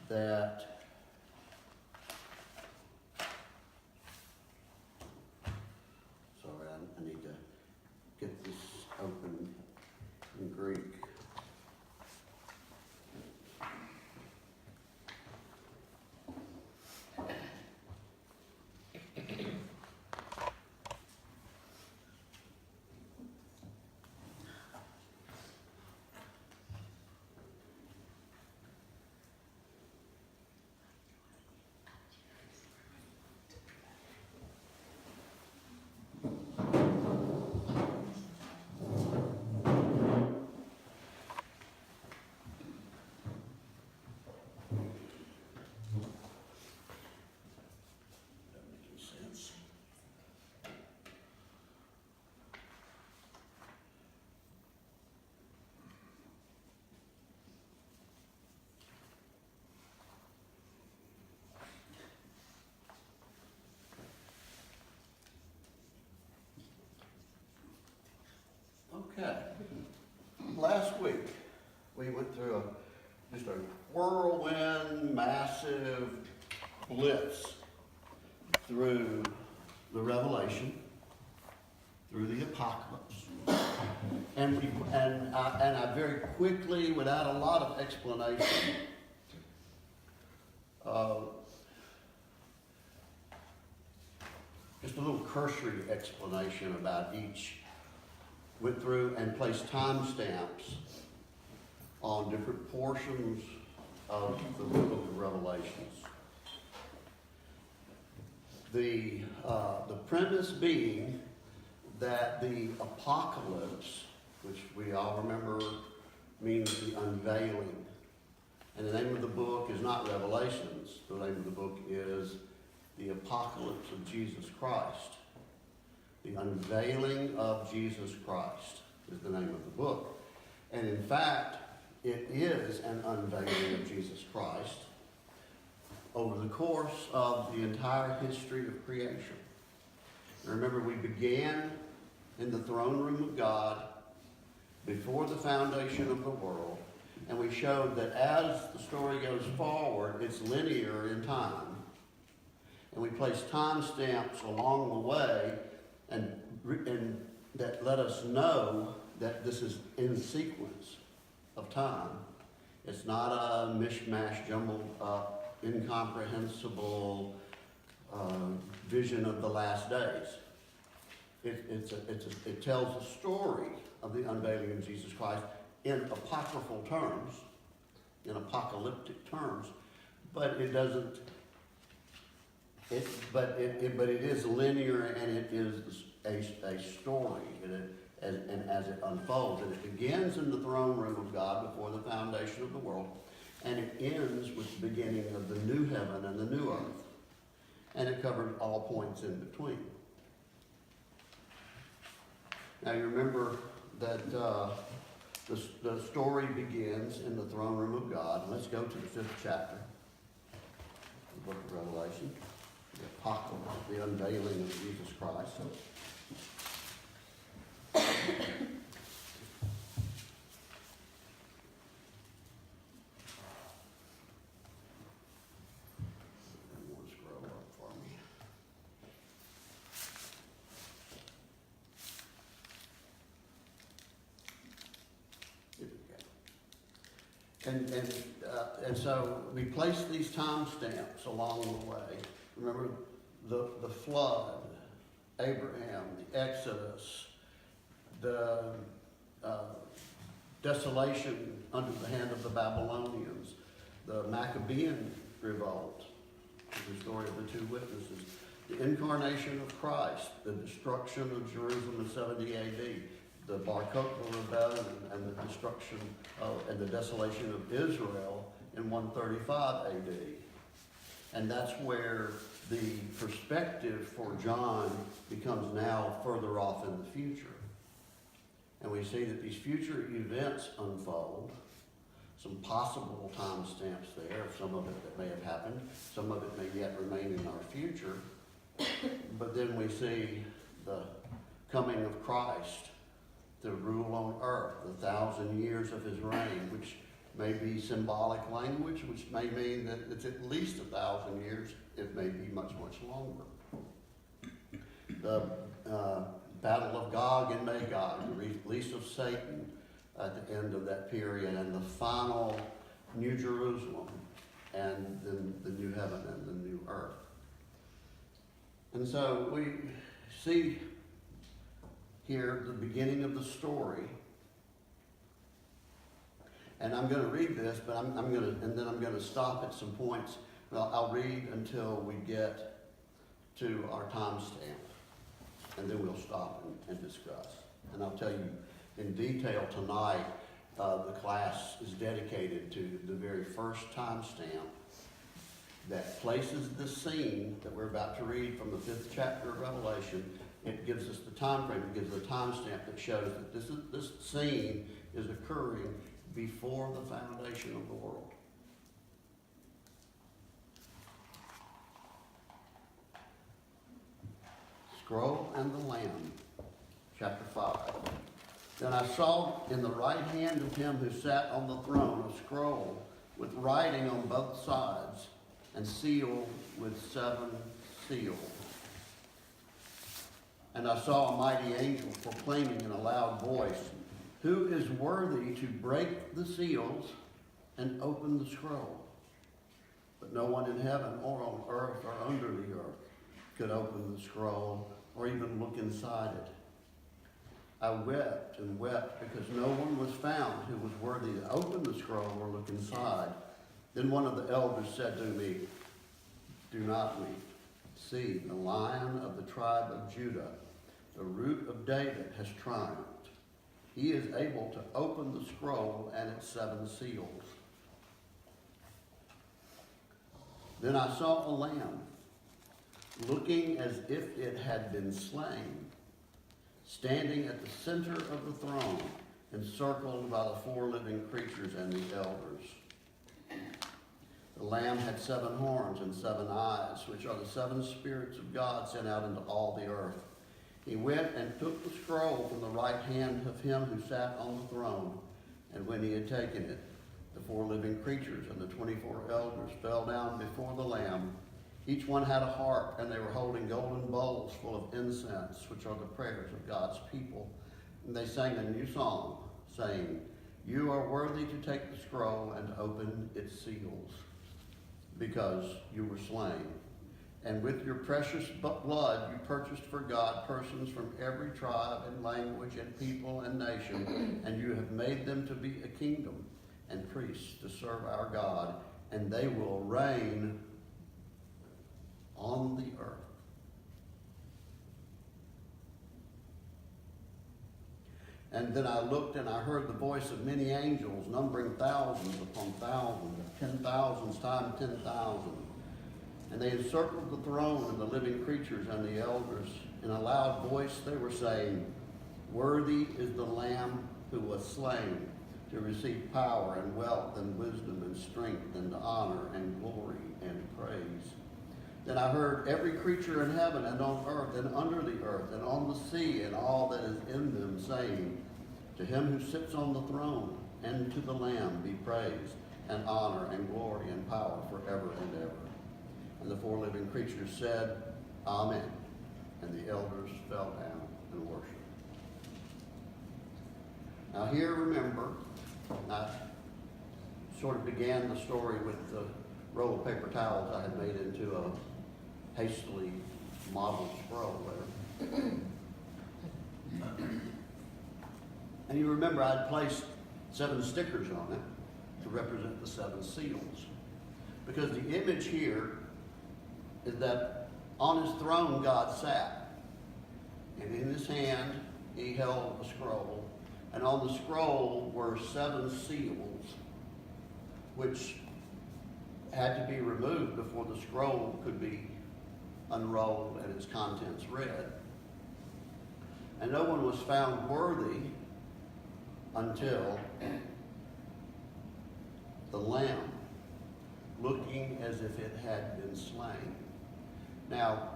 that sorry, I need to get this open in Greek. Okay. Last week, we went through just a whirlwind, massive blitz through the Revelation, through the Apocalypse. And I very quickly, without a lot of explanation, just a little cursory explanation about each, went through and placed timestamps on different portions of the book of Revelations. The premise being that the apocalypse, which we all remember means the unveiling, and the name of the book is not Revelations. The name of the book is the Apocalypse of Jesus Christ. The unveiling of Jesus Christ is the name of the book. And in fact, it is an unveiling of Jesus Christ over the course of the entire history of creation. And remember, we began in the throne room of God before the foundation of the world, and we showed that as the story goes forward, it's linear in time. And we placed timestamps along the way and that let us know that this is in sequence of time. It's not a mishmash, jumbled up, incomprehensible vision of the last days. It tells a story of the unveiling of Jesus Christ in apocryphal terms, in apocalyptic terms, but it doesn't. But it is linear, and it is a story, and as it unfolds, and it begins in the throne room of God before the foundation of the world, and it ends with the beginning of the new heaven and the new earth, and it covered all points in between. Now you remember that the story begins in the throne room of God. Let's go to the 5th chapter of the book of Revelation. The apocalypse, the unveiling of Jesus Christ. Scroll up for me. Here we go. And so we place these timestamps along the way. Remember the flood, Abraham, the Exodus, the desolation under the hand of the Babylonians, the Maccabean revolt, the story of the two witnesses, the incarnation of Christ, the destruction of Jerusalem in 70 AD, the Bar Kokhba rebellion, and the destruction and the desolation of Israel in 135 AD. And that's where the perspective for John becomes now further off in the future. And we see that these future events unfold, some possible timestamps there, some of it that may have happened, some of it may yet remain in our future. But then we see the coming of Christ to rule on earth, the 1,000 years of his reign, which may be symbolic language, which may mean that it's at least 1,000 years. It may be much, much longer. The Battle of Gog and Magog, the release of Satan at the end of that period, and the final New Jerusalem, and then the new heaven and the new earth. And so we see here the beginning of the story. And I'm going to read this, but I'm going to stop at some points. Well, I'll read until we get to our time stamp, and then we'll stop and discuss. And I'll tell you in detail tonight, the class is dedicated to the very first time stamp that places the scene that we're about to read from the 5th chapter of Revelation. It gives us the time frame, it gives the time stamp that shows that this scene is occurring before the foundation of the world. Scroll and the Lamb, chapter 5. Then I saw in the right hand of him who sat on the throne a scroll with writing on both sides and sealed with 7 seals. And I saw a mighty angel proclaiming in a loud voice, "Who is worthy to break the seals and open the scroll?" But no one in heaven or on earth or under the earth could open the scroll or even look inside it. I wept and wept because no one was found who was worthy to open the scroll or look inside. Then one of the elders said to me, "Do not weep. See, the Lion of the tribe of Judah, the Root of David, has triumphed. He is able to open the scroll and its 7 seals." Then I saw a lamb, looking as if it had been slain, standing at the center of the throne, encircled by the 4 living creatures and the elders. The Lamb had 7 horns and 7 eyes, which are the 7 spirits of God sent out into all the earth. He went and took the scroll from the right hand of him who sat on the throne, and when he had taken it, the 4 living creatures and the 24 elders fell down before the Lamb. Each one had a harp, and they were holding golden bowls full of incense, which are the prayers of God's people. And they sang a new song, saying, "You are worthy to take the scroll and open its seals, because you were slain. And with your precious blood you purchased for God persons from every tribe and language and people and nation, and you have made them to be a kingdom and priests to serve our God, and they will reign on the earth." And then I looked and I heard the voice of many angels, numbering thousands upon thousands, 10,000s times 10,000. And they encircled the throne and the living creatures and the elders. In a loud voice they were saying, "Worthy is the Lamb who was slain to receive power and wealth and wisdom and strength and honor and glory and praise." Then I heard every creature in heaven and on earth and under the earth and on the sea and all that is in them saying, "To him who sits on the throne and to the Lamb be praise and honor and glory and power forever and ever." And the 4 living creatures said, "Amen." And the elders fell down and worshiped. Now here, remember, I sort of began the story with the roll of paper towels I had made into a hastily modeled scroll there. And you remember I'd placed 7 stickers on it to represent the 7 seals. Because the image here is that on his throne God sat. And in his hand he held a scroll. And on the scroll were 7 seals, which had to be removed before the scroll could be unrolled and its contents read. And no one was found worthy until the Lamb, looking as if it had been slain. Now,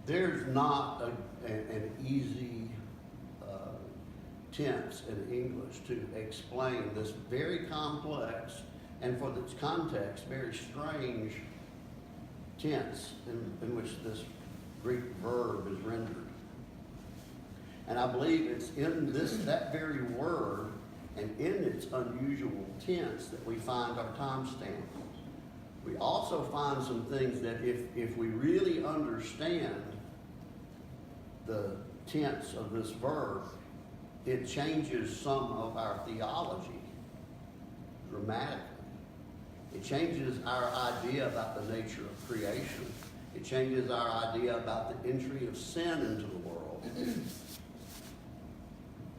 there's not an easy tense in English to explain this very complex and for its context, very strange tense in which this Greek verb is rendered. And I believe it's in that very word and in its unusual tense that we find our timestamp. We also find some things that if we really understand the tense of this verb, it changes some of our theology dramatically. It changes our idea about the nature of creation. It changes our idea about the entry of sin into the world.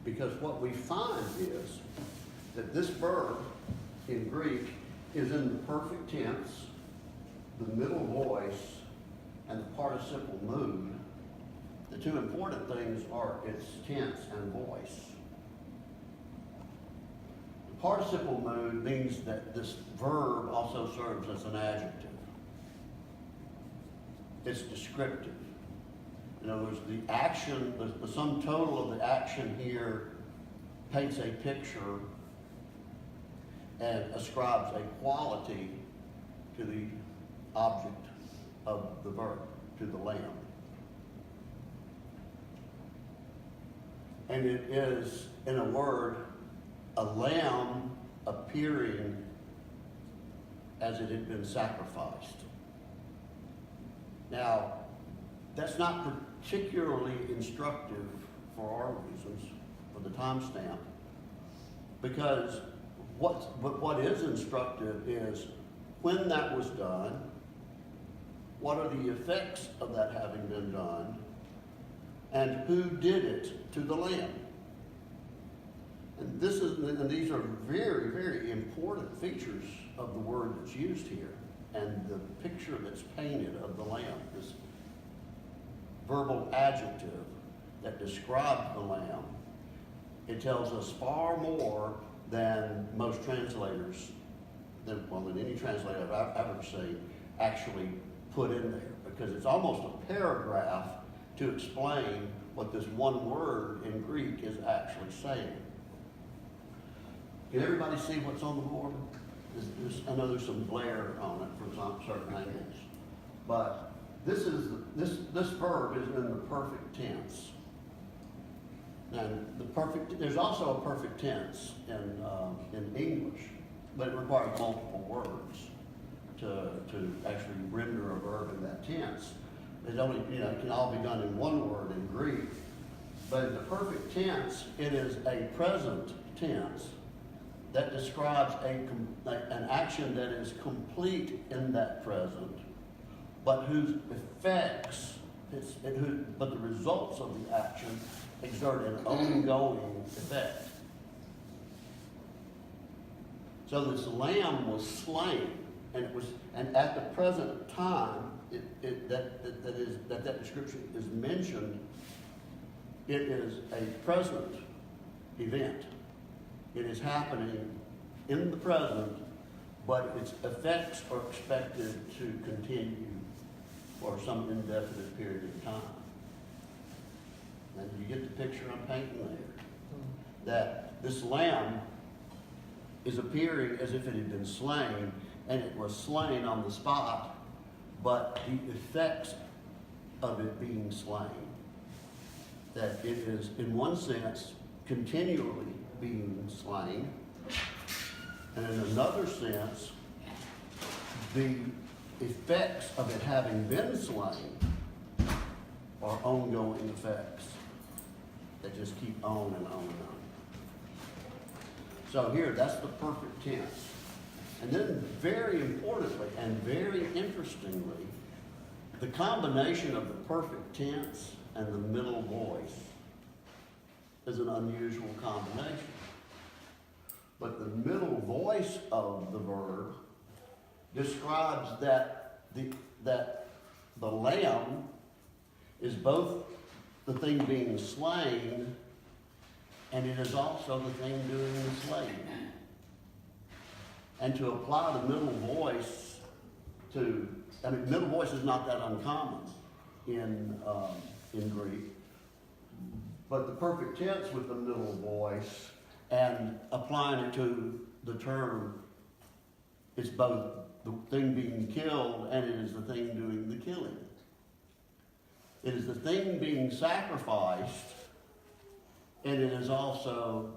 Because what we find is that this verb in Greek is in the perfect tense, the middle voice, and the participle mood. The two important things are its tense and voice. The participle mood means that this verb also serves as an adjective. It's descriptive. In other words, the action, the sum total of the action here paints a picture and ascribes a quality to the object of the verb, to the lamb. And it is, in a word, a lamb appearing as it had been sacrificed. Now, that's not particularly instructive for our reasons, for the timestamp, because what is instructive is when that was done, what are the effects of that having been done, and who did it to the lamb. And these are very, very important features of the word that's used here, and the picture that's painted of the lamb, this verbal adjective that describes the lamb. It tells us far more than most translators, than any translator I've ever seen, actually put in there, because it's almost a paragraph to explain what this one word in Greek is actually saying. Can everybody see what's on the board? I know there's some glare on it from certain angles, but this verb is in the perfect tense. And there's also a perfect tense in English, but it requires multiple words to actually render a verb in that tense. It can all be done in one word in Greek, but in the perfect tense, it is a present tense that describes an action that is complete in that present, but whose effects, but the results of the action exert an ongoing effect. So this lamb was slain, and at the present time that description is mentioned, it is a present event. It is happening in the present, but its effects are expected to continue for some indefinite period of time. And you get the picture I'm painting there. That this lamb is appearing as if it had been slain, and it was slain on the spot, but the effects of it being slain, that it is, in one sense, continually being slain, and in another sense, the effects of it having been slain are ongoing effects that just keep on and on and on. So here, that's the perfect tense. And then very importantly and very interestingly, the combination of the perfect tense and the middle voice is an unusual combination. But the middle voice of the verb describes that the lamb is both the thing being slain, and it is also the thing doing the slaying. And to apply the middle voice middle voice is not that uncommon in Greek, but the perfect tense with the middle voice and applying it to the term, it's both the thing being killed and it is the thing doing the killing. It is the thing being sacrificed, and it is also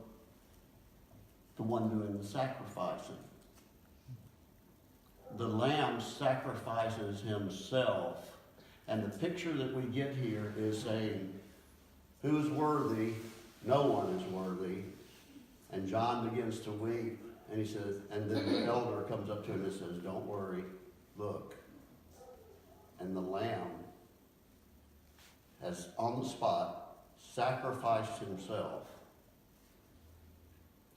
the one doing the sacrificing. The lamb sacrifices himself, and the picture that we get here is saying, who's worthy? No one is worthy. And John begins to weep, and he says, and then the elder comes up to him and says, don't worry, look. And the lamb has, on the spot, sacrificed himself,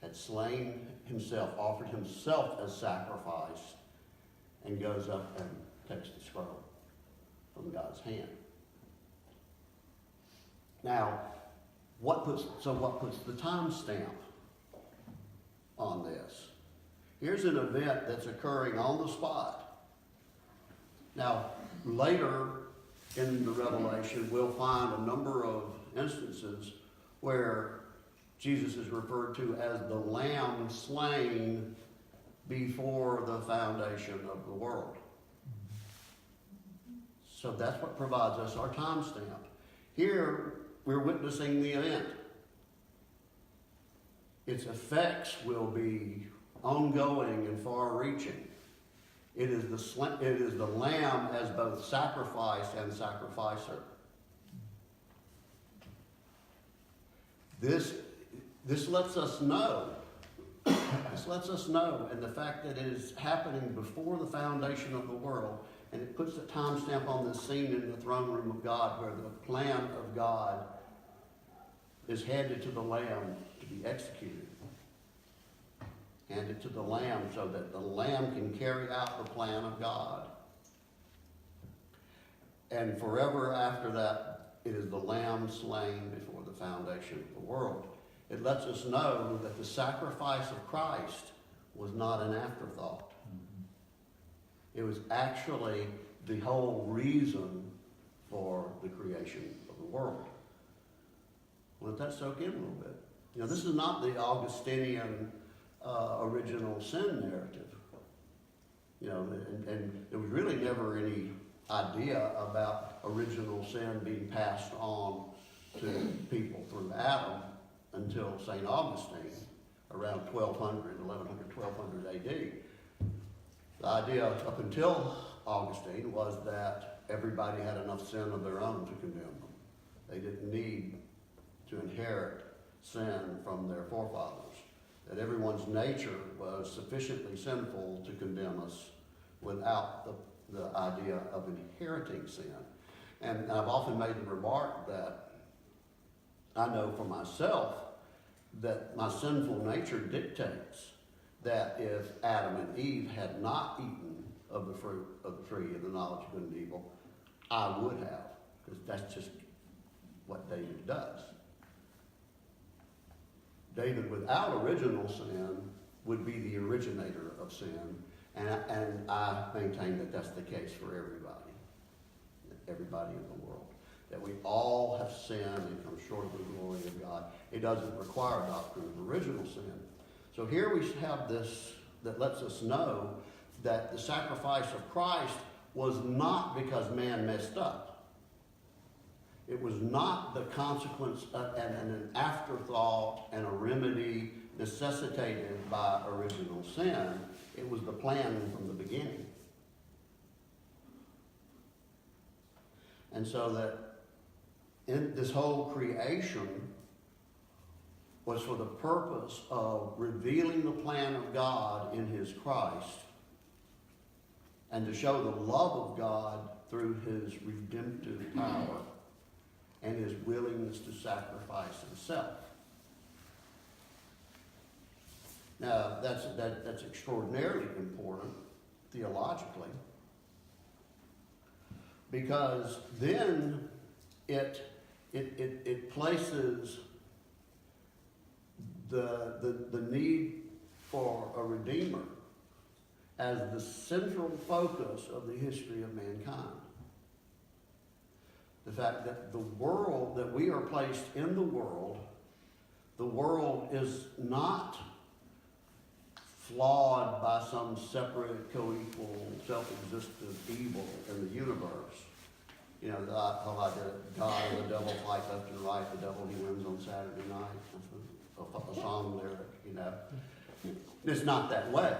had slain himself, offered himself as sacrifice, and goes up and takes the scroll from God's hand. Now, what puts the timestamp on this? Here's an event that's occurring on the spot. Now, later in the Revelation, we'll find a number of instances where Jesus is referred to as the Lamb slain before the foundation of the world. So that's what provides us our timestamp. Here, we're witnessing the event. Its effects will be ongoing and far-reaching. It is the Lamb as both sacrifice and sacrificer. This lets us know. This lets us know, and the fact that it is happening before the foundation of the world, and it puts a timestamp on this scene in the throne room of God, where the plan of God is handed to the Lamb to be executed. Handed to the Lamb so that the Lamb can carry out the plan of God. And forever after that, it is the Lamb slain before the foundation of the world. It lets us know that the sacrifice of Christ was not an afterthought. It was actually the whole reason for the creation of the world. Let that soak in a little bit. You know, this is not the Augustinian original sin narrative. You know, and there was really never any idea about original sin being passed on to people through Adam until St. Augustine, around 1100 AD. The idea up until Augustine was that everybody had enough sin of their own to condemn them. They didn't need to inherit sin from their forefathers. That everyone's nature was sufficiently sinful to condemn us without the idea of inheriting sin. And I've often made the remark that I know for myself that my sinful nature dictates that if Adam and Eve had not eaten of the fruit of the tree of the knowledge of good and evil, I would have, because that's just what David does. David, without original sin, would be the originator of sin, and I maintain that that's the case for everybody in the world. That we all have sinned and come short of the glory of God. It doesn't require a doctrine of original sin. So here we have this that lets us know that the sacrifice of Christ was not because man messed up. It was not the consequence of, and an afterthought and a remedy necessitated by original sin. It was the plan from the beginning. And so that in this whole creation was for the purpose of revealing the plan of God in his Christ and to show the love of God through his redemptive power and his willingness to sacrifice himself. Now, that's extraordinarily important theologically, because then it places the need for a redeemer as the central focus of the history of mankind. The fact that the world, that we are placed in the world is not flawed by some separate, co-equal, self-existent evil in the universe. You know, the whole idea that God and the devil fight left and right, the devil he wins on Saturday night. That's a song lyric, you know. It's not that way.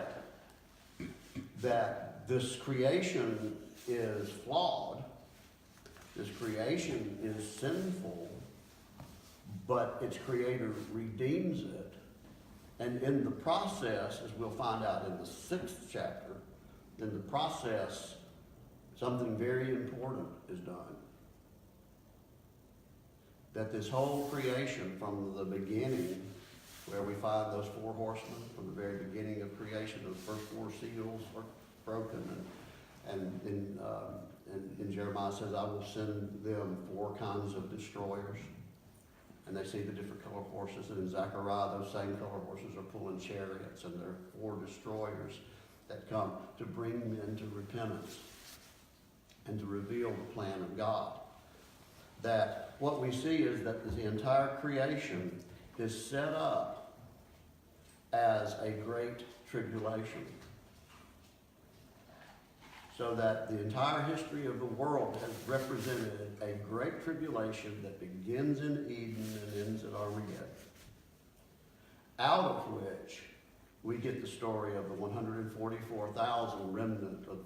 That this creation is flawed, this creation is sinful, but its creator redeems it. And in the process, as we'll find out in the 6th chapter, in the process, something very important is done. That this whole creation from the beginning, where we find those 4 horsemen, from the very beginning of creation, those first 4 seals are broken. And Jeremiah says, I will send them 4 kinds of destroyers. And they see the different color horses. And in Zechariah, those same color horses are pulling chariots. And there are 4 destroyers that come to bring men to repentance and to reveal the plan of God. That what we see is that the entire creation is set up as a great tribulation. So that the entire history of the world has represented a great tribulation that begins in Eden and ends at Armageddon. Out of which we get the story of the 144,000 remnant of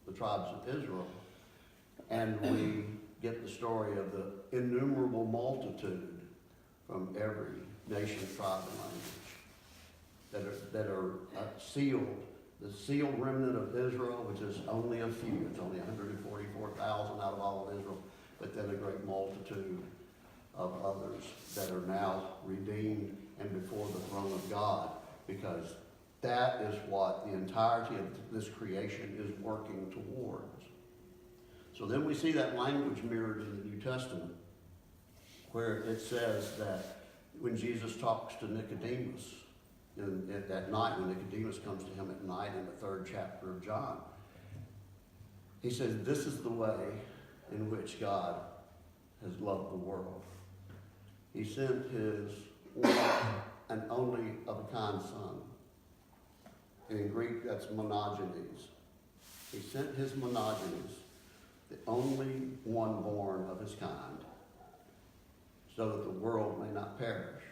the tribes of Israel. And we get the story of the innumerable multitude from every nation, tribe, and language that are sealed. The sealed remnant of Israel, which is only a few, it's only 144,000 out of all of Israel, but then a great multitude of others that are now redeemed and before the throne of God, because that is what the entirety of this creation is working towards. So then we see that language mirrored in the New Testament, where it says that when Jesus talks to Nicodemus, at night, when Nicodemus comes to him at night in the 3rd chapter of John, he says, this is the way in which God has loved the world. He sent his one and only of a kind Son. And in Greek, that's monogenes. He sent his monogenes, the only one born of his kind, so that the world may not perish.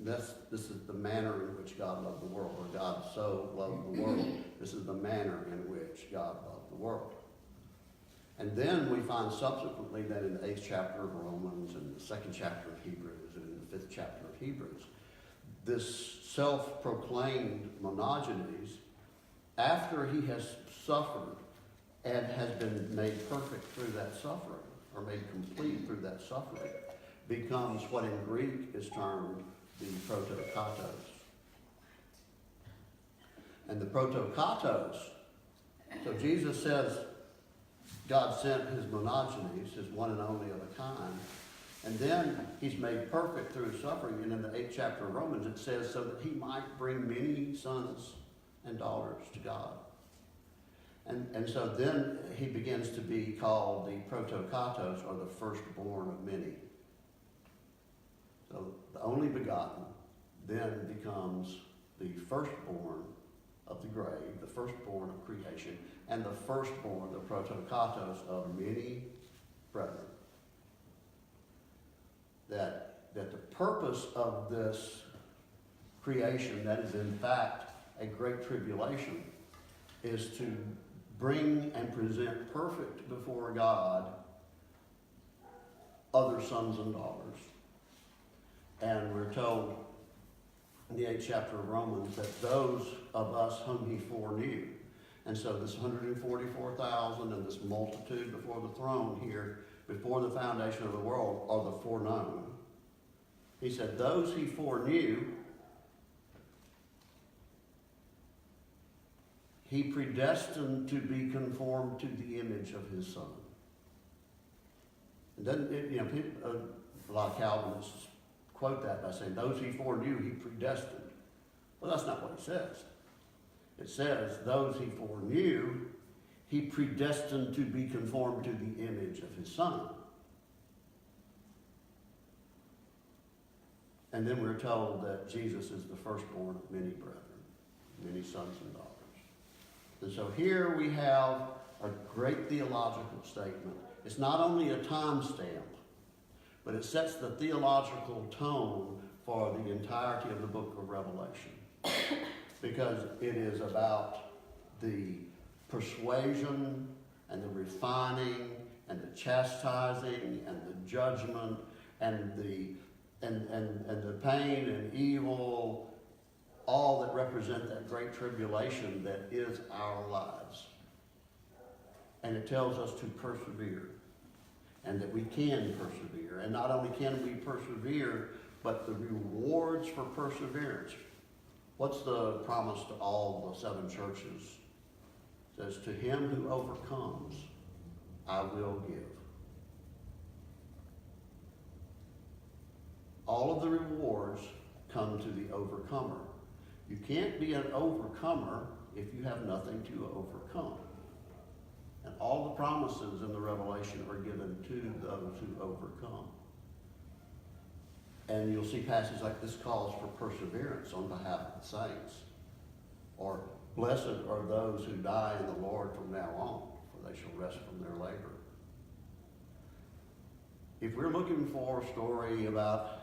This is the manner in which God loved the world, or God so loved the world. This is the manner in which God loved the world. And then we find subsequently that in the 8th chapter of Romans and the 2nd chapter of Hebrews and in the 5th chapter of Hebrews, this self-proclaimed monogenes, after he has suffered and has been made perfect through that suffering, or made complete through that suffering, becomes what in Greek is termed the protokatos. And the protokatos, so Jesus says God sent his monogenes, his one and only of a kind, and then he's made perfect through his suffering. And in the 8th chapter of Romans it says so that he might bring many sons and daughters to God. And so then he begins to be called the protokatos, or the firstborn of many. So the only begotten then becomes the firstborn of the grave, the firstborn of creation, and the firstborn, the protokatos, of many brethren. That the purpose of this creation, that is in fact a great tribulation, is to bring and present perfect before God other sons and daughters. And we're told in the 8th chapter of Romans that those of us whom he foreknew. And so this 144,000 and this multitude before the throne here, before the foundation of the world, are the foreknown. He said, those he foreknew, he predestined to be conformed to the image of his Son. And doesn't it, a lot of Calvinists quote that by saying, those he foreknew, he predestined. Well, that's not what it says. It says, those he foreknew, He predestined to be conformed to the image of his Son. And then we're told that Jesus is the firstborn of many brethren, many sons and daughters. And so here we have a great theological statement. It's not only a time stamp, but it sets the theological tone for the entirety of the book of Revelation. Because it is about the persuasion and the refining and the chastising and the judgment and the pain and evil, all that represent that great tribulation that is our lives. And it tells us to persevere, and that we can persevere. And not only can we persevere, but the rewards for perseverance. What's the promise to all the 7 churches? It says, to him who overcomes, I will give. All of the rewards come to the overcomer. You can't be an overcomer if you have nothing to overcome. And all the promises in the Revelation are given to those who overcome. And you'll see passages like this calls for perseverance on behalf of the saints. Or, blessed are those who die in the Lord from now on, for they shall rest from their labor. If we're looking for a story about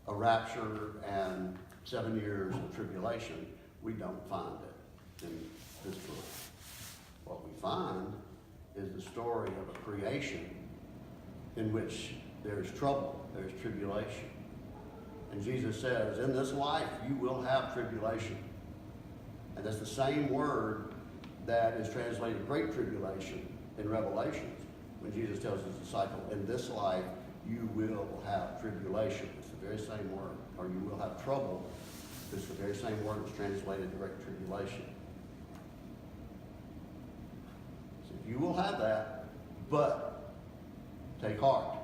a rapture and 7 years of tribulation, we don't find it in this book. What we find is the story of a creation in which there's trouble, there's tribulation. And Jesus says, in this life you will have tribulation. And that's the same word that is translated great tribulation in Revelation, when Jesus tells his disciple, in this life you will have tribulation. It's the very same word. Or you will have trouble. It's the very same word that's translated great tribulation. So you will have that, but take heart.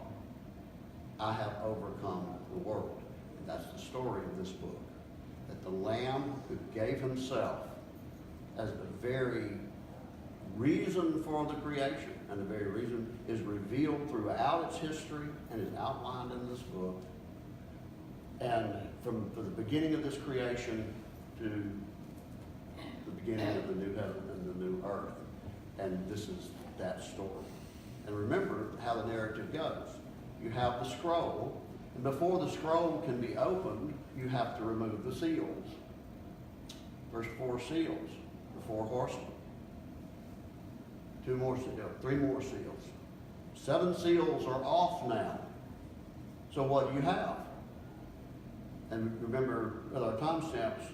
I have overcome the world. And that's the story of this book. That the Lamb who gave himself as the very reason for the creation, and the very reason is revealed throughout its history and is outlined in this book. And from the beginning of this creation to the beginning of the new heaven and the new earth. And this is that story. And remember how the narrative goes. You have the scroll, and before the scroll can be opened, you have to remove the seals. First 4 seals, the 4 horsemen. 2 more seals, 3 more seals. 7 seals are off now. So what do you have? And remember, with our timestamps,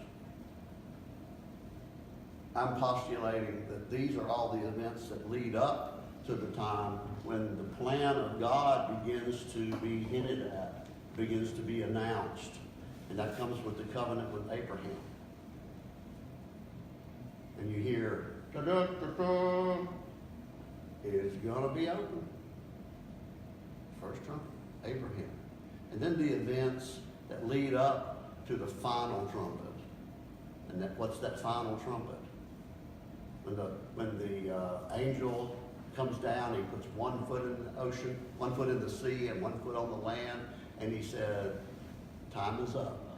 I'm postulating that these are all the events that lead up to the time when the plan of God begins to be hinted at, begins to be announced. And that comes with the covenant with Abraham. And you hear, da-da-da-da, it's going to be open. First trumpet, Abraham. And then the events that lead up to the final trumpet. And what's that final trumpet? When the angel comes down, he puts 1 foot in the ocean, 1 foot in the sea, and 1 foot on the land, and he said, time is up.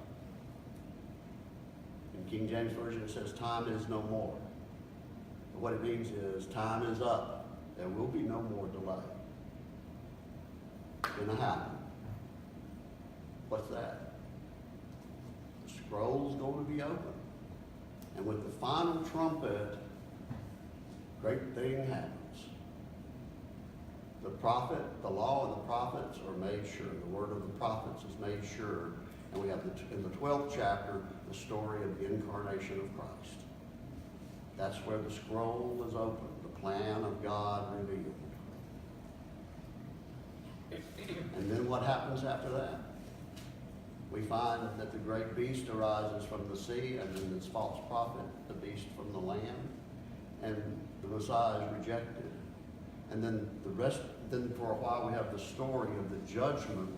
In King James Version it says, time is no more. But what it means is, time is up. There will be no more delay. It's going to happen. What's that? The scroll's going to be open. And with the final trumpet, great thing happens. The prophet, the law and the prophets are made sure. The word of the prophets is made sure. And we have in the 12th chapter, the story of the incarnation of Christ. That's where the scroll is open, the plan of God revealed. And then what happens after that? We find that the great beast arises from the sea, and then this false prophet, the beast from the land, and the Messiah is rejected. And then then for a while we have the story of the judgment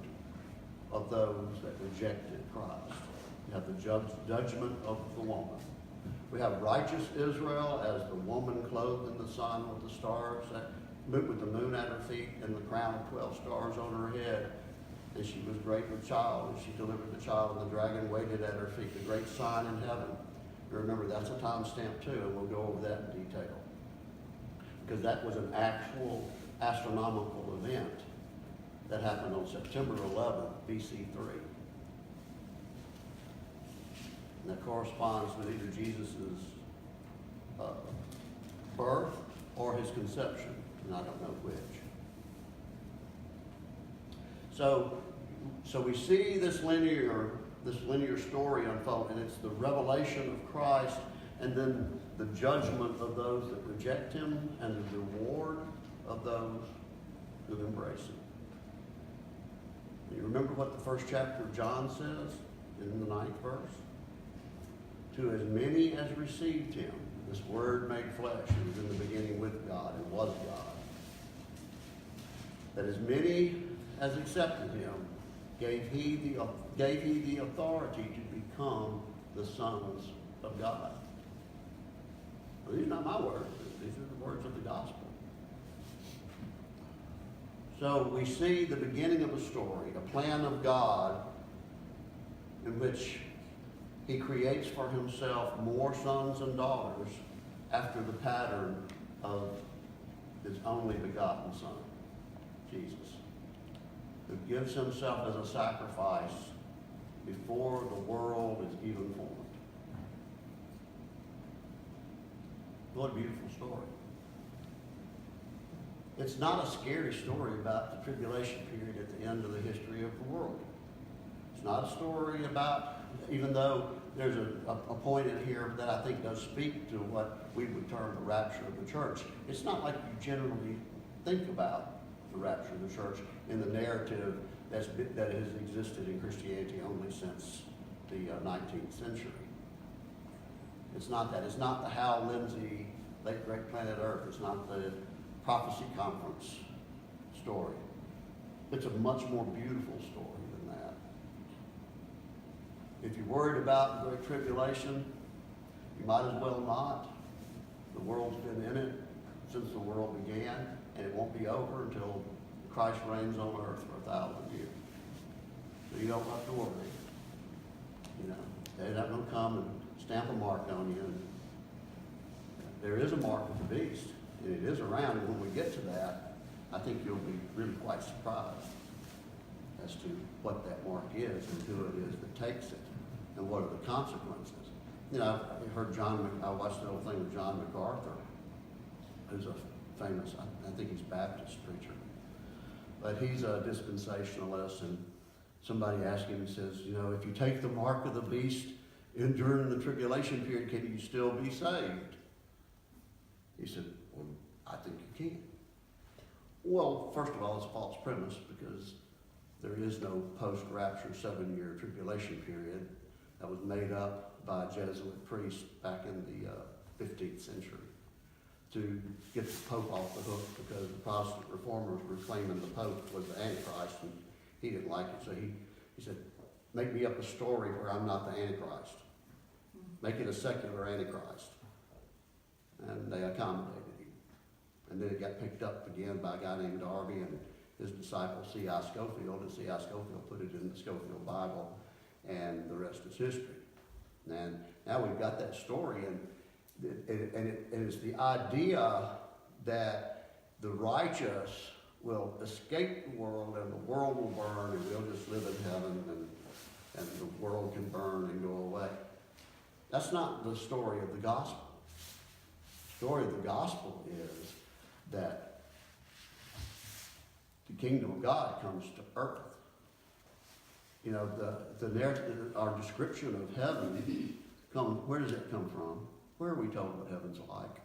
of those that rejected Christ. You have the judgment of the woman. We have righteous Israel as the woman clothed in the sun with the stars, with the moon at her feet and the crown of 12 stars on her head. And she was great with child, and she delivered the child, and the dragon waited at her feet, the great sign in heaven. And remember, that's a time stamp too, and we'll go over that in detail. Because that was an actual astronomical event that happened on September 11th, BC 3. And that corresponds with either Jesus' birth or his conception, and I don't know which. So we see this linear story unfold, and it's the revelation of Christ, and then the judgment of those that reject him, and the reward of those who embrace him. You remember what the first chapter of John says in the 9th verse? To as many as received him, this word made flesh, who was in the beginning with God and was God, that as many as accepted him, gave he the authority to become the sons of God. Well, these are not my words. These are the words of the gospel. So we see the beginning of a story, a plan of God in which he creates for himself more sons and daughters after the pattern of his only begotten Son, Jesus, who gives himself as a sacrifice before the world is even formed. What a beautiful story. It's not a scary story about the tribulation period at the end of the history of the world. It's not a story about, even though there's a point in here that I think does speak to what we would term the rapture of the church. It's not like you generally think about the rapture of the church in the narrative that has existed in Christianity only since the 19th century. It's not that. It's not the Hal Lindsey, Late Great Planet Earth. It's not the Prophecy Conference story. It's a much more beautiful story than that. If you're worried about the Great Tribulation, you might as well not. The world's been in it since the world began, and it won't be over until Christ reigns on earth for 1,000 years. So you don't have to worry. You know, they're not going to come and stamp a mark on you. And there is a mark of the beast, and it is around. And when we get to that, I think you'll be really quite surprised as to what that mark is and who it is that takes it and what are the consequences. You know, I watched the whole thing with John MacArthur, who's a famous, I think he's a Baptist preacher, but he's a dispensationalist, and somebody asked him, he says, you know, if you take the mark of the beast during the tribulation period, can you still be saved? He said, well, I think you can. Well, first of all, it's a false premise, because there is no post-rapture 7-year tribulation period. That was made up by a Jesuit priest back in the 15th century to get the Pope off the hook, because the Protestant reformers were claiming the Pope was the Antichrist, and he didn't like it. So he said, make me up a story where I'm not the Antichrist. Make it a secular Antichrist. And they accommodated him. And then it got picked up again by a guy named Darby and his disciple C.I. Scofield, and C.I. Scofield put it in the Scofield Bible, and the rest is history. And now we've got that story, and it's the idea that the righteous will escape the world, and the world will burn, and we'll just live in heaven, and the world can burn and go away. That's not the story of the gospel. The story of the gospel is that the kingdom of God comes to earth. You know, the narrative, our description of heaven, where does it come from? Where are we told what heaven's like?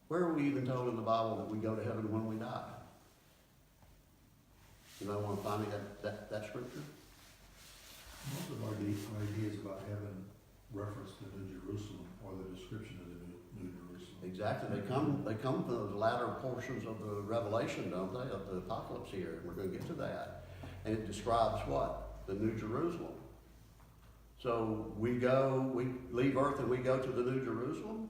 Where are we even told in the Bible that we go to heaven when we die? Anybody want to find me that scripture? Most of our ideas about heaven reference the New Jerusalem, or the description of the New Jerusalem. Exactly. They come from those latter portions of the Revelation, don't they? Of the apocalypse here. And we're going to get to that. And it describes what? The New Jerusalem. So we leave Earth and we go to the New Jerusalem?